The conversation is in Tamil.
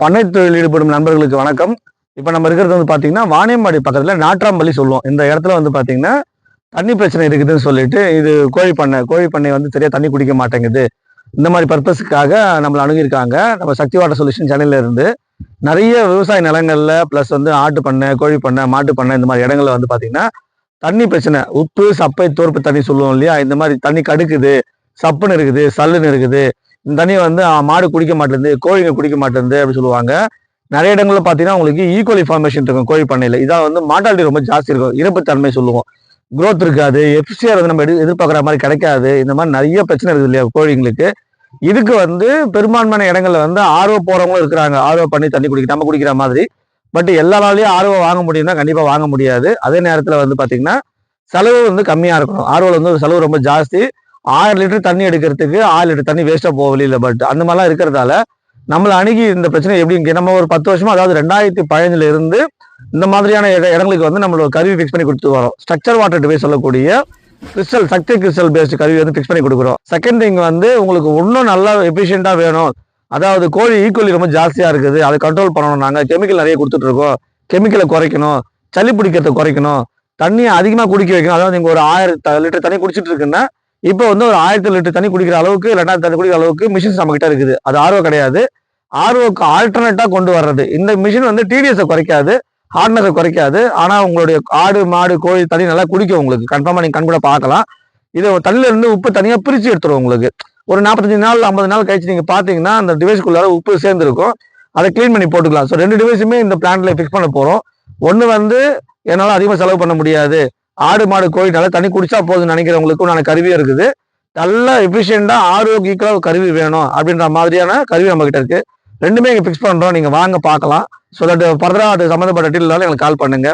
பண்ணை தொழில் ஈடுபடும் நண்பர்களுக்கு வணக்கம். இப்போ நம்ம இருக்கிறது வந்து பார்த்தீங்கன்னா, வாணியம்பாடி பக்கத்துல நாட்றாம்பள்ளி சொல்லுவோம். இந்த இடத்துல வந்து பார்த்தீங்கன்னா, தண்ணி பிரச்சனை இருக்குதுன்னு சொல்லிட்டு, இது கோழி பண்ணை வந்து சரியா தண்ணி குடிக்க மாட்டேங்குது. இந்த மாரி பர்ப்பஸ்க்காக நம்மள அணுகியிருக்காங்க. நம்ம சக்தி வாட்டர் சொல்யூஷன் சென்னையில இருந்து. நெறைய விவசாய நிலங்கள்ல, பிளஸ் வந்து ஆட்டு பண்ணை, கோழி பண்ணை, மாட்டு பண்ணை இந்த மாரி இடங்கள்ல வந்து பார்த்தீங்கன்னா, தண்ணி பிரச்சனை. உப்பு, சப்பை, தோற்பு தண்ணி சொல்லுவோம் இல்லையா? இந்த மாரி தண்ணி கடுக்குது, சப்புன்னு இருக்குது, சல்லுன்னு இருக்குது. இந்த தண்ணிய வந்து மாடு குடிக்க மாட்டேங்குது, கோழிங்க குடிக்க மாட்டேங்குது அப்படி சொல்லுவாங்க. நெறைய இடங்கள்ல பார்த்தீங்கன்னா, உங்களுக்கு ஈக்வலி ஃபார்மேஷன் இருக்கும் கோழி பண்ணையில. இதான் வந்து மார்ட்டாலிட்டி ரொம்ப ஜாஸ்தி இருக்கும். இறப்புத்தன்மை சொல்லுவோம். குரோத் இருக்காது. எஃபிசிஆர் வந்து நம்ம எதிர்பார்க்குற மாரி கிடைக்காது. இந்த மாரி நெறைய பிரச்சனை இருக்குது இல்லையா கோழிங்களுக்கு. இதுக்கு வந்து பெரும்பான்மையான இடங்கள்ல வந்து ஆர்ஓ போறவங்களும் இருக்கிறாங்க. ஆர்ஓ பண்ணி தண்ணி நம்ம குடிக்கிற மாதிரி. பட் எல்லாராலயும் ஆர்ஓ வாங்க முடியும்னா கண்டிப்பா வாங்க முடியாது. அதே நேரத்துல வந்து பார்த்தீங்கன்னா, செலவு வந்து கம்மியா இருக்கணும். ஆர்ஓல வந்து செலவு ரொம்ப ஜாஸ்தி. 1000 லிட்டர் தண்ணி எடுக்கிறதுக்கு 1000 லிட்டர் தண்ணி வேஸ்டா போகும் வெளியில. பட் அந்த மாதிரிலாம் இருக்கிறதால நம்மள அணுகி இந்த பிரச்சனை எப்படி நம்ம ஒரு 10 வருஷமா, அதாவது 2015ல இருந்து இந்த மாதிரியான இடங்களுக்கு வந்து நம்மளோட கருவி ஃபிக்ஸ் பண்ணி கொடுத்து வரோம். ஸ்ட்ரக்சர் வாட்டர் டிவைஸ் சொல்லக்கூடிய கிறிஸ்டல், சக்தி கிறிஸ்டல் பேஸ்ட் கருவி வந்து ஃபிக்ஸ் பண்ணி கொடுக்குறோம். செகண்ட் திங் வந்து உங்களுக்கு இன்னும் நல்லா எஃபிஷியண்டா வேணும், அதாவது கோழி ஈக்குவலி ரொம்ப ஜாஸ்தியா இருக்குது, அதை கண்ட்ரோல் பண்ணணும். நாங்க கெமிக்கல் நிறைய கொடுத்துட்டு இருக்கோம். கெமிக்கலை குறைக்கணும், சளி பிடிக்கிறத குறைக்கணும், தண்ணியை அதிகமா குடிக்க வைக்கணும். அதாவது நீங்க ஒரு 1000 லிட்டர் தண்ணி குடிச்சிட்டு இருக்குன்னா, இப்போ வந்து ஒரு 1000 லிட்டர் தண்ணி குடிக்கிற அளவுக்கு, 2000 தண்ணி குடிக்கிற அளவுக்கு மிஷின்ஸ் நம்ம கிட்ட இருக்குது. அது ஆர்ஓ கிடையாது. ஆர்ஓக்கு ஆல்டர்னேட்டா கொண்டு வர்றது. இந்த மிஷின் வந்து டிடிஎஸ் குறைக்காது, ஹார்ட்னஸை குறைக்காது. ஆனா உங்களுடைய ஆடு, மாடு, கோழி தண்ணி நல்லா குடிக்கும். உங்களுக்கு கன்ஃபார்மா நீங்க கண் கூட பார்க்கலாம். இதை தண்ணியில இருந்து உப்பு தனியா பிரிச்சு எடுத்துரும். உங்களுக்கு ஒரு 45 நாள் 50 நாள் கழிச்சு நீங்க பாத்தீங்கன்னா, அந்த டிவைஸ்க்குள்ளார உப்பு சேர்ந்து இருக்கும். அதை கிளீன் பண்ணி போட்டுக்கலாம். ஸோ 2 டிவைஸுமே இந்த பிளான்ட்ல ஃபிக்ஸ் பண்ண போறோம். ஒண்ணு வந்து என்னால அதிகமா செலவு பண்ண முடியாது, ஆடு, மாடு, கோழி நல்லா தண்ணி குடிச்சா போதும்னு நினைக்கிறவங்களுக்கும் நான் கருவியும் இருக்குது. நல்லா எஃபிஷியண்டா ஆரோக்கிய ஈக்குவலா கருவி வேணும் அப்படின்ற மாதிரியான கருவி நம்ம கிட்ட இருக்கு. ரெண்டுமே இங்க ஃபிக்ஸ் பண்றோம். நீங்க வாங்க பார்க்கலாம். ஸோ தட் ஃபர்தரா அது சம்மந்தப்பட்ட டீட்டெயில்னால எனக்கு கால் பண்ணுங்க.